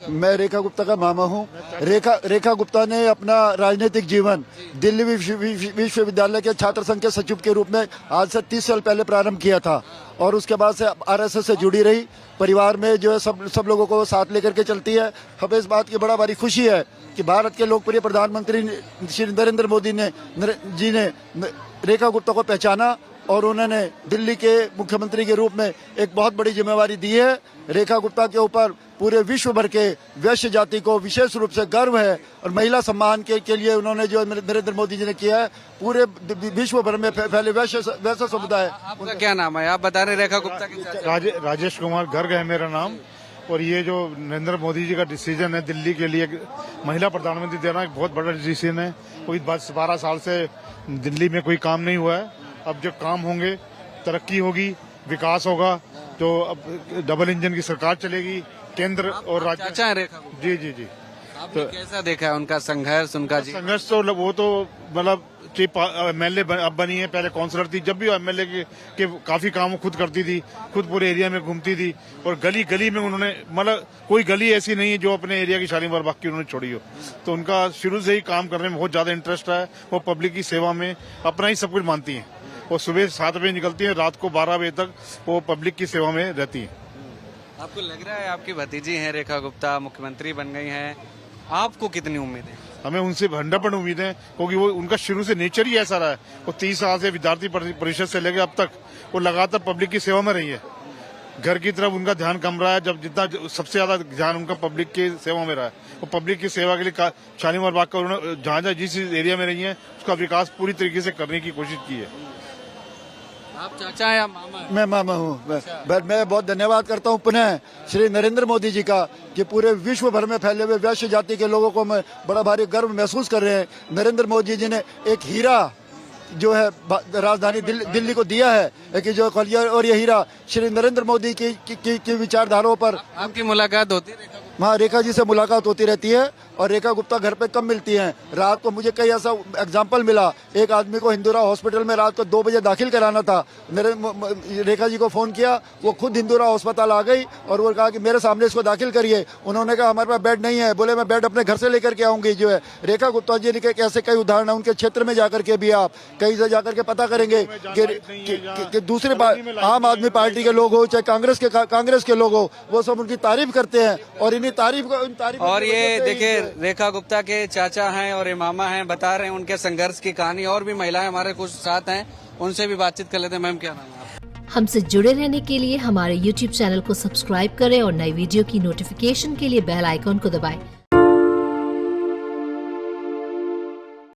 मैं रेखा गुप्ता का मामा हूँ। रेखा गुप्ता ने अपना राजनीतिक जीवन दिल्ली विश्वविद्यालय के छात्र संघ के सचिव के रूप में आज से 30 साल पहले प्रारंभ किया था और उसके बाद से आरएसएस से जुड़ी रही। परिवार में जो है सब लोगों को साथ लेकर के चलती है। हमें इस बात की बड़ा भारी खुशी है कि भारत के लोकप्रिय प्रधानमंत्री श्री नरेंद्र मोदी जी ने रेखा गुप्ता को पहचाना और उन्होंने दिल्ली के मुख्यमंत्री के रूप में एक बहुत बड़ी जिम्मेवारी दी है। रेखा गुप्ता के ऊपर पूरे विश्व भर के वैश्य जाति को विशेष रूप से गर्व है और महिला सम्मान के लिए उन्होंने जो नरेंद्र मोदी जी ने किया है, पूरे विश्व भर में फैले वैश्य समुदाय। आपका क्या नाम है? आप बता रहे रेखा गुप्ता के? राजेश कुमार गर्ग है मेरा नाम। और ये जो नरेंद्र मोदी जी का डिसीजन है दिल्ली के लिए महिला प्रधानमंत्री देना एक बहुत बड़ा डिसीजन है। कोई 12 साल से दिल्ली में कोई काम नहीं हुआ है। अब जो काम होंगे, तरक्की होगी, विकास होगा, तो अब डबल इंजन की सरकार चलेगी केंद्र और राज्य। चाचा रेखा गुप्ता? जी। आपने कैसा देखा है उनका संघर्ष? संघर्ष तो वो तो मतलब एमएलए अब बनी है, पहले काउंसलर थी। जब भी एमएलए के काफी काम खुद करती थी, खुद पूरे एरिया में घूमती थी और गली गली में उन्होंने मतलब कोई गली ऐसी नहीं है जो अपने एरिया की शालीमार बाग की उन्होंने छोड़ी हो। तो उनका शुरू से ही काम करने में बहुत ज्यादा इंटरेस्ट है। वो पब्लिक की सेवा में अपना ही सब कुछ मानती है। वो सुबह 7 बजे निकलती है, रात को 12 बजे तक वो पब्लिक की सेवा में रहती है। आपको लग रहा है आपकी भतीजी हैं रेखा गुप्ता, मुख्यमंत्री बन गई हैं, आपको कितनी उम्मीद है? हमें उनसे 100% उम्मीद है, क्योंकि वो उनका शुरू से नेचर ही ऐसा रहा है। वो 30 साल से विद्यार्थी परिषद से लेकर अब तक वो लगातार पब्लिक की सेवा में रही है। घर की तरफ उनका ध्यान कम रहा है, जब जितना सबसे ज्यादा ध्यान उनका पब्लिक की सेवा में रहा है। वो पब्लिक की सेवा के लिए शालीमार बाग का उन्होंने जहाँ जिस एरिया में रही है उसका विकास पूरी तरीके से करने की कोशिश की है। आप चाचा या मामा? मैं मामा हूँ। मैं बहुत धन्यवाद करता हूँ पुनः श्री नरेंद्र मोदी जी का कि पूरे विश्व भर में फैले हुए वैश्य जाति के लोगों को मैं बड़ा भारी गर्व महसूस कर रहे हैं। नरेंद्र मोदी जी ने एक हीरा जो है राजधानी दिल्ली को दिया है कि जो और ये हीरा श्री नरेंद्र मोदी की विचारधाराओं पर। आपकी मुलाकात होती है? हाँ, रेखा जी से मुलाकात होती रहती है और रेखा गुप्ता घर पे कम मिलती हैं। रात को मुझे कई ऐसा एग्जाम्पल मिला, एक आदमी को हिंदुरा हॉस्पिटल में रात को 2 बजे दाखिल कराना था। रेखा जी को फोन किया, वो खुद हिंदुरा अस्पताल आ गई और वो कहा कि मेरे सामने इसको दाखिल करिए। उन्होंने कहा हमारे पास बेड नहीं है। बोले मैं बेड अपने घर से लेकर के आऊंगी। जो है रेखा गुप्ता जी ने कैसे कई उदाहरण है उनके क्षेत्र में जाकर के भी आप कहीं से जाकर के पता करेंगे कि दूसरे आम आदमी पार्टी के लोग हो चाहे कांग्रेस के लोग हो, वो सब उनकी तारीफ करते हैं और इन्हीं तारीफ और ये देखिए रेखा गुप्ता के चाचा हैं और ये मामा हैं, बता रहे हैं उनके संघर्ष की कहानी। और भी महिलाएं हमारे कुछ साथ हैं, उनसे भी बातचीत कर लेते हैं। मैम क्या नाम है आपका? हमसे जुड़े रहने के लिए हमारे YouTube चैनल को सब्सक्राइब करें और नई वीडियो की नोटिफिकेशन के लिए बेल आइकॉन को दबाएं।